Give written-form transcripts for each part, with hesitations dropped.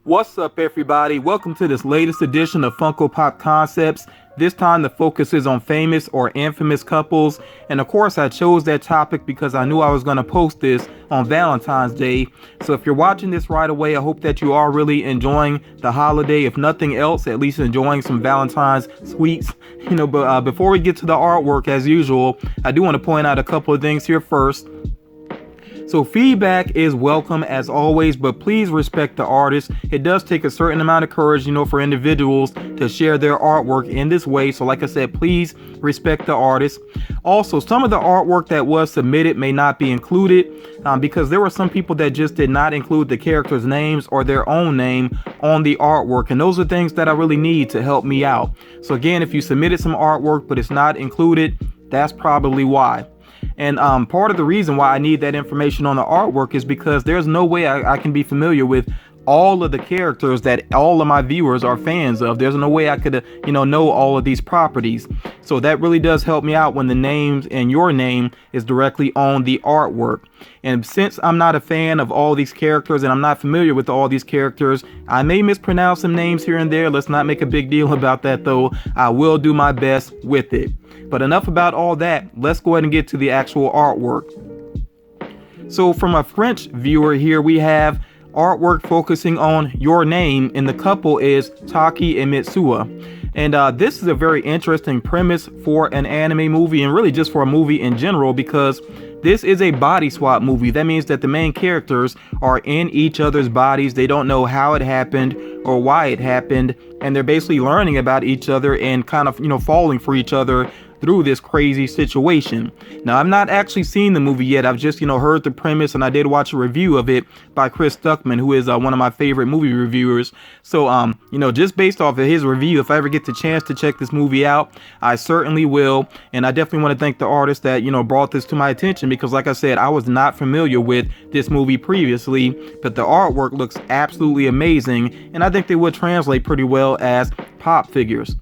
What's up, everybody? Welcome to this latest edition of Funko Pop Concepts. This time the focus is on famous or infamous couples, and of course I chose that topic because I knew I was going to post this on Valentine's Day. So if you're watching this right away, I hope that you are really enjoying the holiday. If nothing else, at least enjoying some Valentine's sweets. But before we get to the artwork, as usual, I do want to point out a couple of things here first. So feedback is welcome as always, but please respect the artist. It does take a certain amount of courage, for individuals to share their artwork in this way. So like I said, please respect the artist. Also, some of the artwork that was submitted may not be included because there were some people that just did not include the characters' names or their own name on the artwork. And those are things that I really need to help me out. So again, if you submitted some artwork, but it's not included, that's probably why. And part of the reason why I need that information on the artwork is because there's no way I can be familiar with all of the characters that all of my viewers are fans of. There's no way I could, know all of these properties. So that really does help me out when the names and your name is directly on the artwork. And since I'm not a fan of all these characters and I'm not familiar with all these characters, I may mispronounce some names here and there. Let's not make a big deal about that, though. I will do my best with it. But enough about all that. Let's go ahead and get to the actual artwork. So from a French viewer here, we have artwork focusing on your name, and the couple is Taki and Mitsuo. And this is a very interesting premise for an anime movie, and really just for a movie in general, because this is a body swap movie. That means that the main characters are in each other's bodies. They don't know how it happened or why it happened, and they're basically learning about each other and kind of, falling for each other through this crazy situation. Now, I've not actually seen the movie yet. I've just, heard the premise, and I did watch a review of it by Chris Stuckman, who is one of my favorite movie reviewers. So, just based off of his review, if I ever get the chance to check this movie out, I certainly will. And I definitely want to thank the artist that, brought this to my attention, because like I said, I was not familiar with this movie previously, but the artwork looks absolutely amazing, and I think they would translate pretty well as pop figures.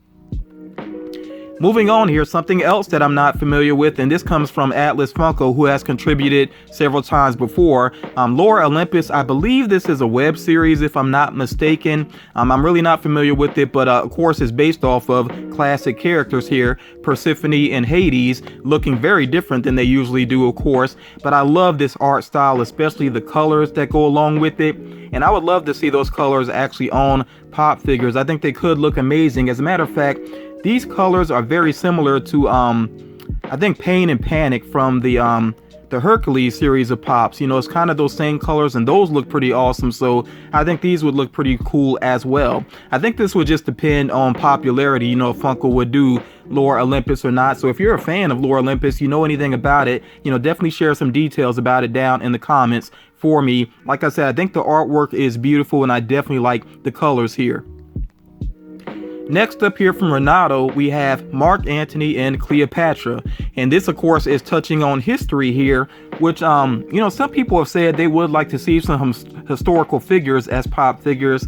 Moving on here, something else that I'm not familiar with, and this comes from Atlas Funko, who has contributed several times before. Lore Olympus, I believe this is a web series, if I'm not mistaken. I'm really not familiar with it, but of course it's based off of classic characters here, Persephone and Hades, looking very different than they usually do, of course. But I love this art style, especially the colors that go along with it. And I would love to see those colors actually on pop figures. I think they could look amazing. As a matter of fact, these colors are very similar to, I think, Pain and Panic from the Hercules series of pops. It's kind of those same colors, and those look pretty awesome. So I think these would look pretty cool as well. I think this would just depend on popularity, if Funko would do Lore Olympus or not. So if you're a fan of Lore Olympus, anything about it, definitely share some details about it down in the comments for me. Like I said, I think the artwork is beautiful, and I definitely like the colors here. Next up here from Renato, we have Mark Antony and Cleopatra. And this, of course, is touching on history here, which, some people have said they would like to see some historical figures as pop figures.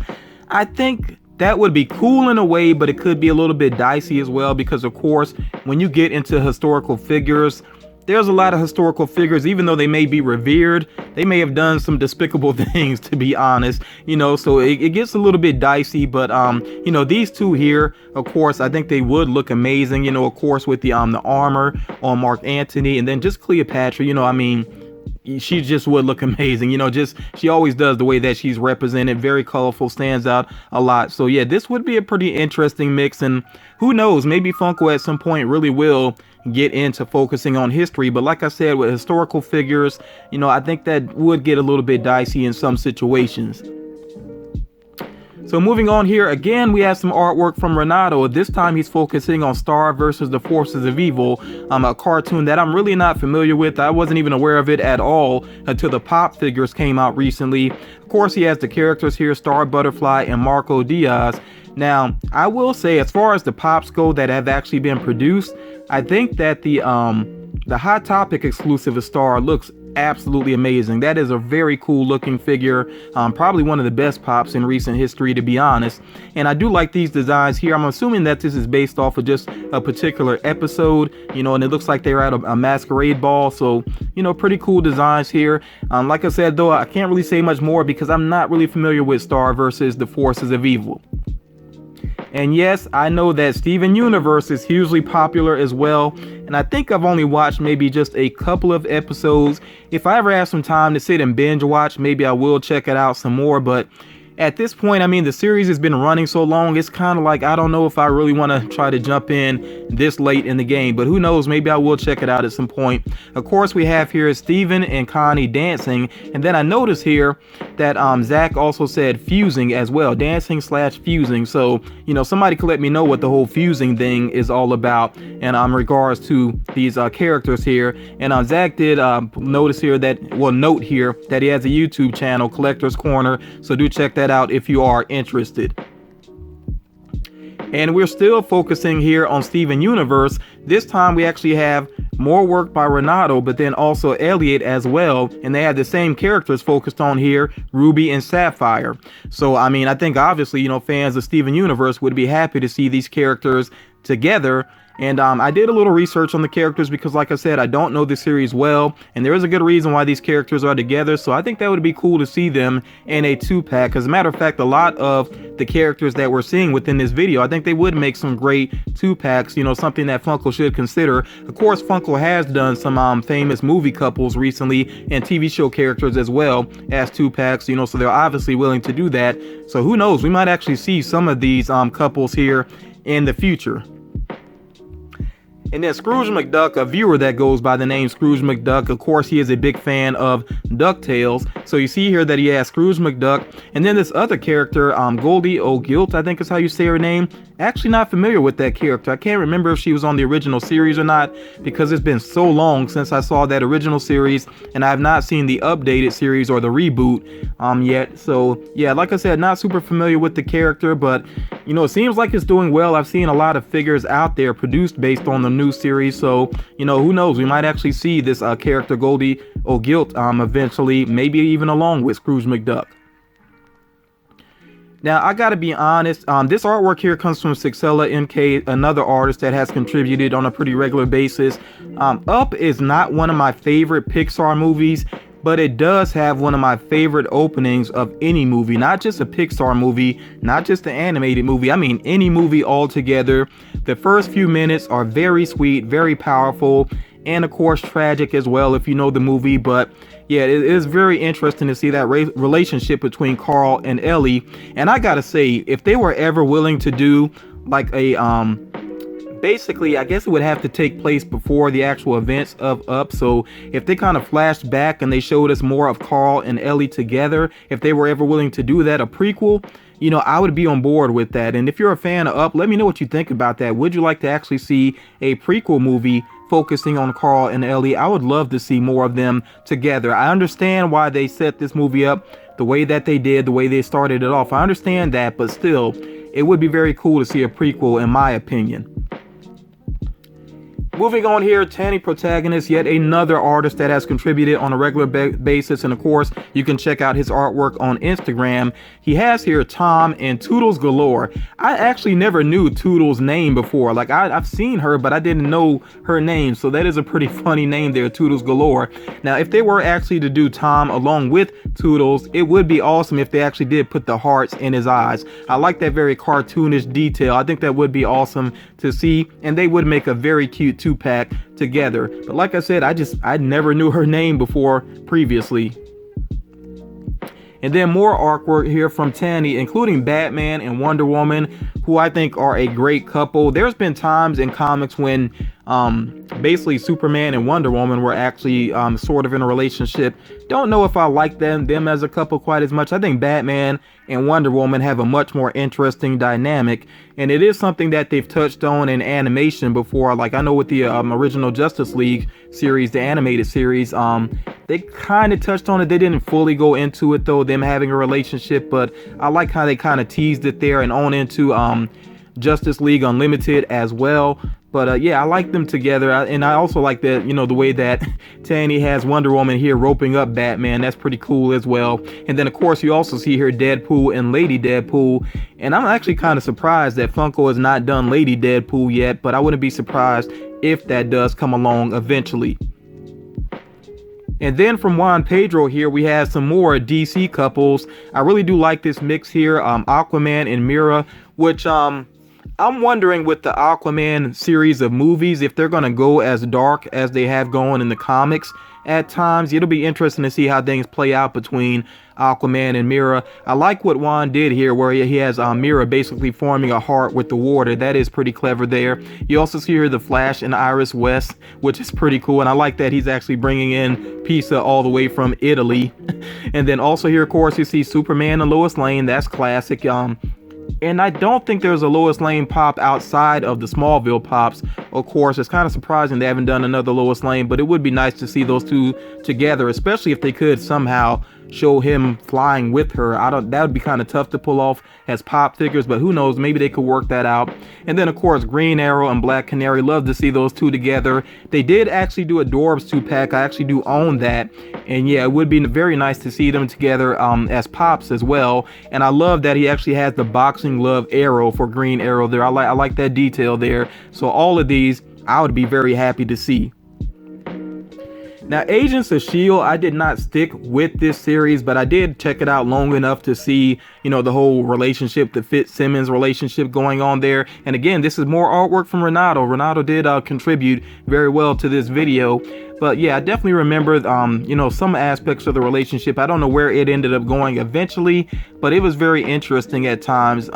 I think that would be cool in a way, but it could be a little bit dicey as well, because, of course, when you get into historical figures, there's a lot of historical figures, even though they may be revered, they may have done some despicable things, to be honest, so it gets a little bit dicey. But, these two here, of course, I think they would look amazing, of course, with the armor on Mark Antony, and then just Cleopatra, she just would look amazing, she always does the way that she's represented, very colorful, stands out a lot. So yeah, this would be a pretty interesting mix, and who knows, maybe Funko at some point really will get into focusing on history. But like I said, with historical figures, I think that would get a little bit dicey in some situations. So moving on here, again, we have some artwork from Renato. This time he's focusing on Star versus the Forces of Evil, a cartoon that I'm really not familiar with. I wasn't even aware of it at all until the pop figures came out recently. Of course, he has the characters here, Star Butterfly and Marco Diaz. Now, I will say, as far as the pops go that have actually been produced, I think that the Hot Topic exclusive of Star looks absolutely amazing. That is a very cool looking figure, probably one of the best pops in recent history, to be honest. And I do like these designs here. I'm assuming that this is based off of just a particular episode, you know, and it looks like they're at a masquerade ball, so you know, pretty cool designs here. Like I said though, I can't really say much more because I'm not really familiar with Star versus the Forces of Evil. And yes, I know that Steven Universe is hugely popular as well, and I think I've only watched maybe just a couple of episodes. If I ever have some time to sit and binge watch, maybe I will check it out some more, but at this point, I mean, the series has been running so long, it's kind of like, I don't know if I really want to try to jump in this late in the game, but who knows, maybe I will check it out at some point. Of course, we have here Steven and Connie dancing, and then I noticed here that Zach also said fusing as well, dancing / fusing. So, you know, somebody could let me know what the whole fusing thing is all about, and in regards to these characters here. And Zach did notice here that, well, note here that he has a YouTube channel, Collector's Corner, so do check that out if you are interested. And we're still focusing here on Steven Universe. This time we actually have more work by Renato, but then also Elliot as well, and they have the same characters focused on here, Ruby and Sapphire. So I mean, I think obviously, you know, fans of Steven Universe would be happy to see these characters together. And I did a little research on the characters because, like I said, I don't know the series well, and there is a good reason why these characters are together. So I think that would be cool to see them in a 2-pack. As a matter of fact, a lot of the characters that we're seeing within this video, I think they would make some great 2-packs, you know, something that Funko should consider. Of course, Funko has done some famous movie couples recently and TV show characters as well as 2-packs, you know, so they're obviously willing to do that. So who knows, we might actually see some of these couples here in the future. And then Scrooge McDuck, a viewer that goes by the name Scrooge McDuck, of course he is a big fan of DuckTales. So you see here that he has Scrooge McDuck, and then this other character, Goldie O'Gilt, I think is how you say her name. Actually not familiar with that character. I can't remember if she was on the original series or not, because it's been so long since I saw that original series, and I have not seen the updated series or the reboot yet. So yeah, like I said, not super familiar with the character, but you know, it seems like it's doing well. I've seen a lot of figures out there produced based on the new series, so you know, who knows, we might actually see this character Goldie O'Gilt eventually, maybe even along with Scrooge McDuck. Now, I gotta be honest, this artwork here comes from Sixella MK, another artist that has contributed on a pretty regular basis. Up is not one of my favorite Pixar movies, but it does have one of my favorite openings of any movie, not just a Pixar movie, not just an animated movie, I mean any movie altogether. The first few minutes are very sweet, very powerful, and of course tragic as well if you know the movie. But yeah, it is very interesting to see that relationship between Carl and Ellie. And I gotta say, if they were ever willing to do like a basically, I guess it would have to take place before the actual events of Up. So if they kind of flashed back and they showed us more of Carl and Ellie together, if they were ever willing to do that, a prequel, you know, I would be on board with that. And if you're a fan of Up, let me know what you think about that. Would you like to actually see a prequel movie focusing on Carl and Ellie? I would love to see more of them together. I understand why they set this movie up the way that they did, the way they started it off. I understand that, but still, it would be very cool to see a prequel, in my opinion. Moving on here, Tammy Protagonist, yet another artist that has contributed on a regular basis, and of course you can check out his artwork on Instagram. He has here Tom and Toodles galore. I actually never knew Toodles' name before. Like I've seen her, but I didn't know her name, so that is a pretty funny name there, Toodles galore. Now if they were actually to do Tom along with Toodles, it would be awesome if they actually did put the hearts in his eyes. I like that very cartoonish detail. I think that would be awesome to see, and they would make a very cute 2-pack together. But like I said, I never knew her name before previously. And then more artwork here from Tammy, including Batman and Wonder Woman, who I think are a great couple. There's been times in comics when basically Superman and Wonder Woman were actually sort of in a relationship. Don't know if I like them as a couple quite as much. I think Batman and Wonder Woman have a much more interesting dynamic, and it is something that they've touched on in animation before. Like I know with the original Justice League series, the animated series, they kind of touched on it. They didn't fully go into it though, them having a relationship, but I like how they kind of teased it there and on into Justice League Unlimited as well. But yeah, I like them together, and I also like that, the way that Tammy has Wonder Woman here roping up Batman. That's pretty cool as well. And then of course you also see here Deadpool and Lady Deadpool, and I'm actually kind of surprised that Funko has not done Lady Deadpool yet, but I wouldn't be surprised if that does come along eventually. And then from Juan Pedro here, we have some more DC couples. I really do like this mix here, Aquaman and Mera, which I'm wondering with the Aquaman series of movies, if they're going to go as dark as they have gone in the comics at times. It'll be interesting to see how things play out between Aquaman and Mera. I like what Juan did here, where he has Mera basically forming a heart with the water. That is pretty clever there. You also see here the Flash and Iris West, which is pretty cool. And I like that he's actually bringing in pizza all the way from Italy. And then also here, of course, you see Superman and Lois Lane. That's classic. And I don't think there's a Lois Lane pop outside of the Smallville pops. Of course, it's kind of surprising they haven't done another Lois Lane, but it would be nice to see those two together, especially if they could somehow show him flying with her. That would be kind of tough to pull off as pop figures, but who knows, maybe they could work that out. And then of course Green Arrow and Black Canary, love to see those two together. They did actually do a Dorbs 2-pack. I actually do own that, and yeah, it would be very nice to see them together as pops as well. And I love that he actually has the boxing glove arrow for Green Arrow there. I like that detail there. So all of these I would be very happy to see. Now, Agents of S.H.I.E.L.D., I did not stick with this series, but I did check it out long enough to see, the whole relationship, the Fitzsimmons relationship going on there. And again, this is more artwork from Renato. Renato did contribute very well to this video. But yeah, I definitely remember, some aspects of the relationship. I don't know where it ended up going eventually, but it was very interesting at times.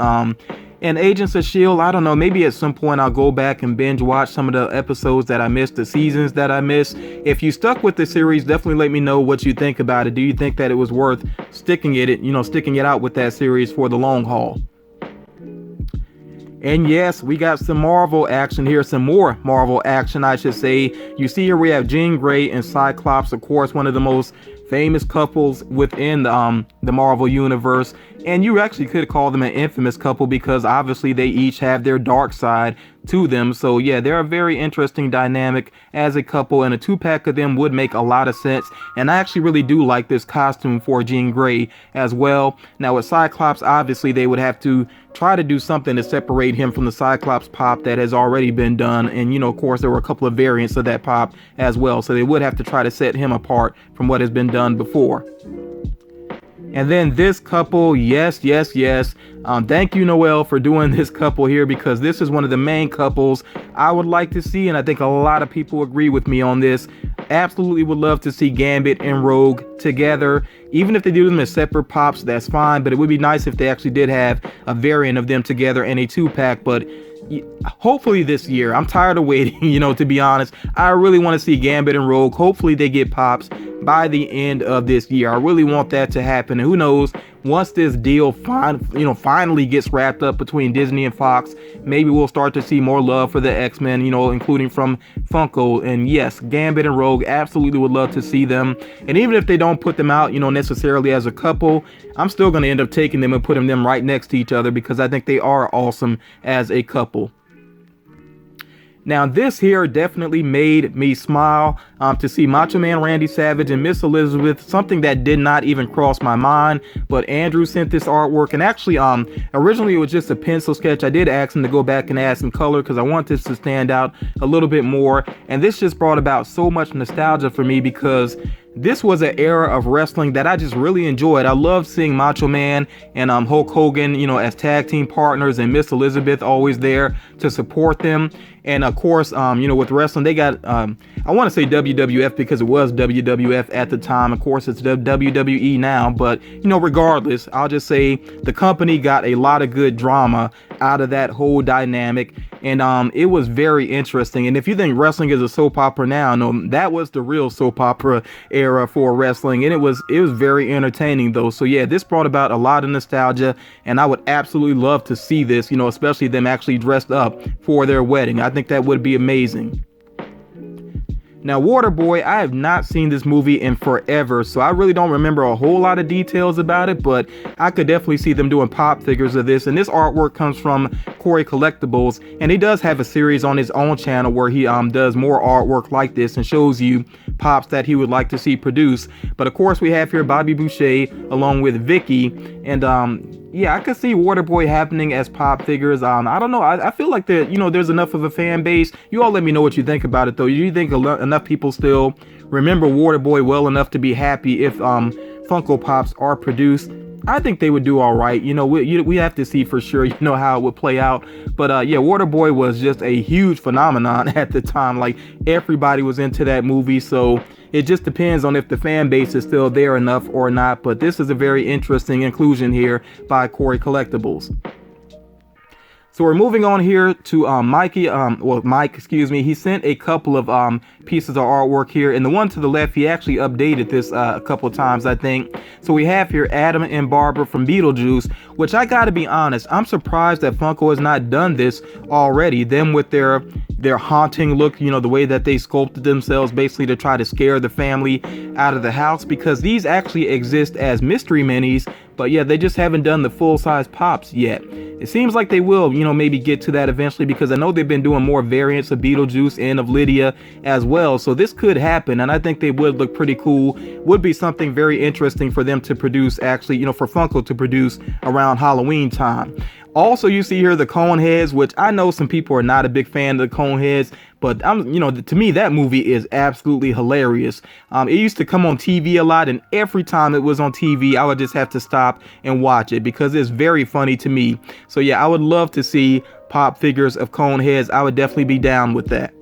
And Agents of S.H.I.E.L.D., I don't know, maybe at some point I'll go back and binge watch some of the episodes that I missed, the seasons that I missed. If you stuck with the series, definitely let me know what you think about it. Do you think that it was worth sticking it out with that series for the long haul? And yes, we got some Marvel action here, some more Marvel action, I should say. You see here we have Jean Grey and Cyclops, of course, one of the most famous couples within the Marvel universe. And you actually could call them an infamous couple because obviously they each have their dark side to them. So yeah, they're a very interesting dynamic as a couple, and a 2-pack of them would make a lot of sense. And I actually really do like this costume for Jean Grey as well. Now with Cyclops, obviously they would have to try to do something to separate him from the Cyclops pop that has already been done. And of course there were a couple of variants of that pop as well, so they would have to try to set him apart from what has been done before. And then this couple, yes. Thank you, Noel, for doing this couple here, because this is one of the main couples I would like to see, and I think a lot of people agree with me on this. Absolutely would love to see Gambit and Rogue together. Even if they do them as separate pops, that's fine, but it would be nice if they actually did have a variant of them together in a 2-pack. But hopefully this year. I'm tired of waiting, to be honest. I really want to see Gambit and Rogue. Hopefully they get pops by the end of this year. I really want that to happen. And who knows, once this deal finally gets wrapped up between Disney and Fox, maybe we'll start to see more love for the X-Men, including from Funko. And yes, Gambit and Rogue, absolutely would love to see them. And even if they don't put them out, necessarily as a couple, I'm still going to end up taking them and putting them right next to each other, because I think they are awesome as a couple. Now this here definitely made me smile to see Macho Man Randy Savage and Miss Elizabeth, something that did not even cross my mind, but Andrew sent this artwork. And actually originally it was just a pencil sketch. I did ask him to go back and add some color because I want this to stand out a little bit more, and this just brought about so much nostalgia for me, because this was an era of wrestling that I just really enjoyed. I loved seeing Macho Man and Hulk Hogan, as tag team partners, and Miss Elizabeth always there to support them. And of course, with wrestling, they got, I want to say WWF because it was WWF at the time. Of course, it's WWE now, but regardless, I'll just say the company got a lot of good drama out of that whole dynamic. And it was very interesting. And if you think wrestling is a soap opera now, no, that was the real soap opera era for wrestling, and it was very entertaining though. So yeah, this brought about a lot of nostalgia, and I would absolutely love to see this, especially them actually dressed up for their wedding. I think that would be amazing. Now, Waterboy, I have not seen this movie in forever, so I really don't remember a whole lot of details about it, but I could definitely see them doing pop figures of this. And this artwork comes from Corey Collectibles, and he does have a series on his own channel where he does more artwork like this and shows you pops that he would like to see produced. But of course, we have here Bobby Boucher along with Vicky, and yeah, I could see Waterboy happening as pop figures. I don't know. I feel like that, there's enough of a fan base. You all let me know what you think about it, though. Do you think enough people still remember Waterboy well enough to be happy if Funko Pops are produced? I think they would do all right. We have to see for sure, how it would play out. But yeah, Waterboy was just a huge phenomenon at the time. Like, everybody was into that movie. So it just depends on if the fan base is still there enough or not. But this is a very interesting inclusion here by Corey Collectibles. So we're moving on here to Mike, excuse me. He sent a couple of pieces of artwork here, and the one to the left, he actually updated this a couple of times, I think. So we have here Adam and Barbara from Beetlejuice, which I gotta be honest, I'm surprised that Funko has not done this already. Them with their haunting look, the way that they sculpted themselves basically to try to scare the family out of the house, because these actually exist as mystery minis. But yeah, they just haven't done the full-size pops yet. It seems like they will, maybe get to that eventually, because I know they've been doing more variants of Beetlejuice and of Lydia as well. So this could happen, and I think they would look pretty cool. Would be something very interesting for them to produce, actually, for Funko to produce around Halloween time. Also, you see here the cone heads, which I know some people are not a big fan of the cone heads, but to me, that movie is absolutely hilarious. It used to come on TV a lot, and every time it was on TV, I would just have to stop and watch it because it's very funny to me. So yeah, I would love to see pop figures of cone heads. I would definitely be down with that.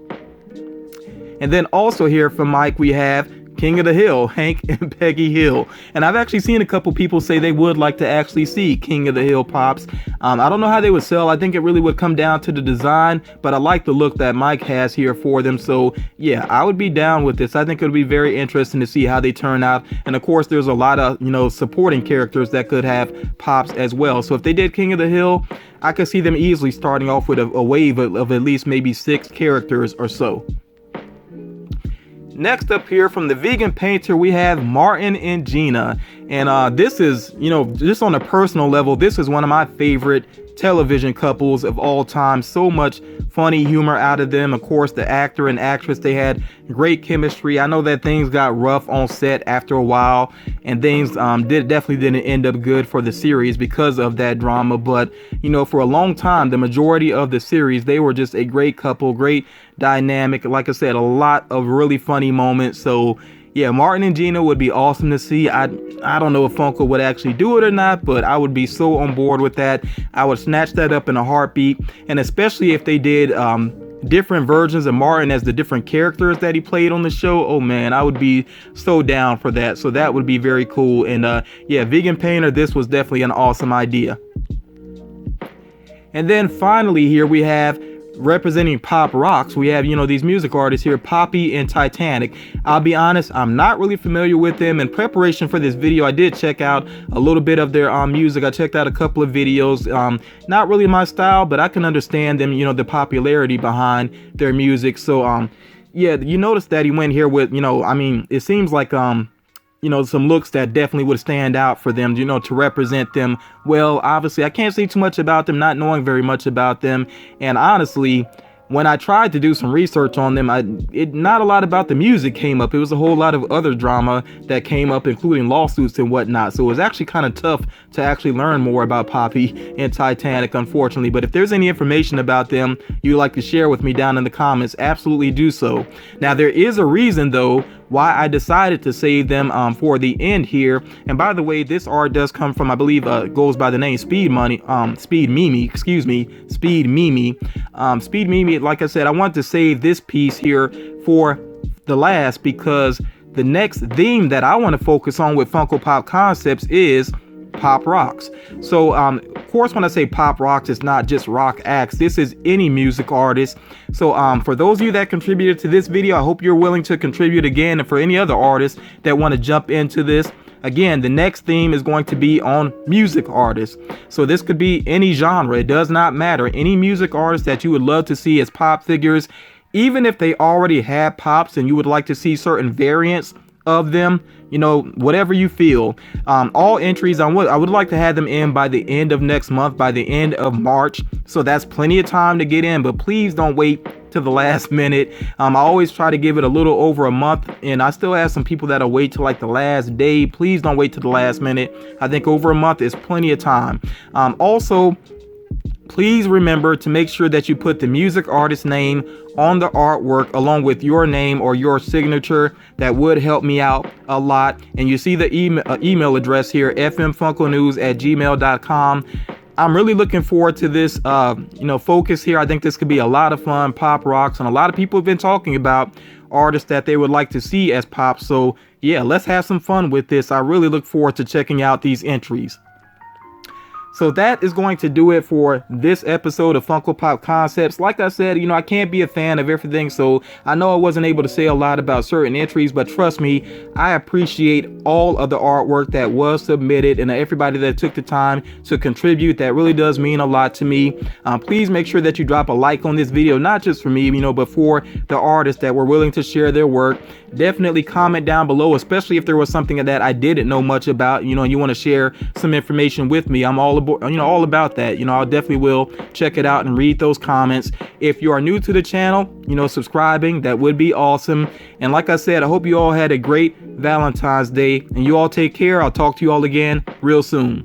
And then also here from Mike, we have King of the Hill, Hank and Peggy Hill. And I've actually seen a couple people say they would like to actually see King of the Hill pops. I don't know how they would sell. I think it really would come down to the design, but I like the look that Mike has here for them. So yeah, I would be down with this. I think it would be very interesting to see how they turn out. And of course, there's a lot of, supporting characters that could have pops as well. So if they did King of the Hill, I could see them easily starting off with a wave of at least maybe 6 characters or so. Next up here from the Vegan Painter, we have Marion and Gina. And this is, just on a personal level, this is one of my favorite television couples of all time. So much funny humor out of them. Of course, the actor and actress, they had great chemistry. I know that things got rough on set after a while, and things definitely didn't end up good for the series because of that drama. But, for a long time, the majority of the series, they were just a great couple, great dynamic. Like I said, a lot of really funny moments. So yeah, Marion and Gina would be awesome to see. I don't know if Funko would actually do it or not, but I would be so on board with that. I would snatch that up in a heartbeat. And especially if they did different versions of Marion as the different characters that he played on the show. Oh man, I would be so down for that. So that would be very cool. And yeah, Vegan Painter, this was definitely an awesome idea. And then finally here we have, representing pop rocks, we have these music artists here, Poppy and Titanic. I'll be honest, I'm not really familiar with them. In preparation for this video, I did check out a little bit of their music. I checked out a couple of videos. Not really my style, but I can understand them, the popularity behind their music. So yeah, you notice that he went here with, it seems like some looks that definitely would stand out for them, to represent them well. Obviously, I can't say too much about them, not knowing very much about them. And honestly, when I tried to do some research on them, not a lot about the music came up. It was a whole lot of other drama that came up, including lawsuits and whatnot. So it was actually kind of tough to actually learn more about Poppy and Titanic, unfortunately. But if there's any information about them you'd like to share with me down in the comments, absolutely do so. Now, there is a reason, though, why I decided to save them for the end here. And by the way, this art does come from, I believe, goes by the name Speed Mimi. Speed Mimi, like I said, I want to save this piece here for the last, because the next theme that I want to focus on with Funko Pop Concepts is pop rocks. So of course, when I say pop rocks, it's not just rock acts. This is any music artist. So for those of you that contributed to this video, I hope you're willing to contribute again. And for any other artists that want to jump into this, again, the next theme is going to be on music artists. So this could be any genre. It does not matter. Any music artist that you would love to see as pop figures, even if they already had pops and you would like to see certain variants of them, you know, whatever you feel. All entries, I would like to have them in by the end of next month, by the end of March. So that's plenty of time to get in, but please don't wait to the last minute. I always try to give it a little over a month, and I still have some people that'll wait till like the last day. Please don't wait to the last minute. I think over a month is plenty of time. Also, please remember to make sure that you put the music artist name on the artwork along with your name or your signature. That would help me out a lot. And you see the email address here, fmfunkonews@gmail.com. I'm really looking forward to this, focus here. I think this could be a lot of fun, Pop Rocks, and a lot of people have been talking about artists that they would like to see as Pop. So yeah, let's have some fun with this. I really look forward to checking out these entries. So that is going to do it for this episode of Funko Pop Concepts. Like I said, I can't be a fan of everything, so I know I wasn't able to say a lot about certain entries, but trust me, I appreciate all of the artwork that was submitted and everybody that took the time to contribute. That really does mean a lot to me. Please make sure that you drop a like on this video, not just for me, but for the artists that were willing to share their work. Definitely comment down below, especially if there was something that I didn't know much about, and you want to share some information with me. I'm all about that. I'll definitely will check it out and read those comments. If you are new to the channel, subscribing, that would be awesome. And like I said, I hope you all had a great Valentine's Day, and you all take care. I'll talk to you all again real soon.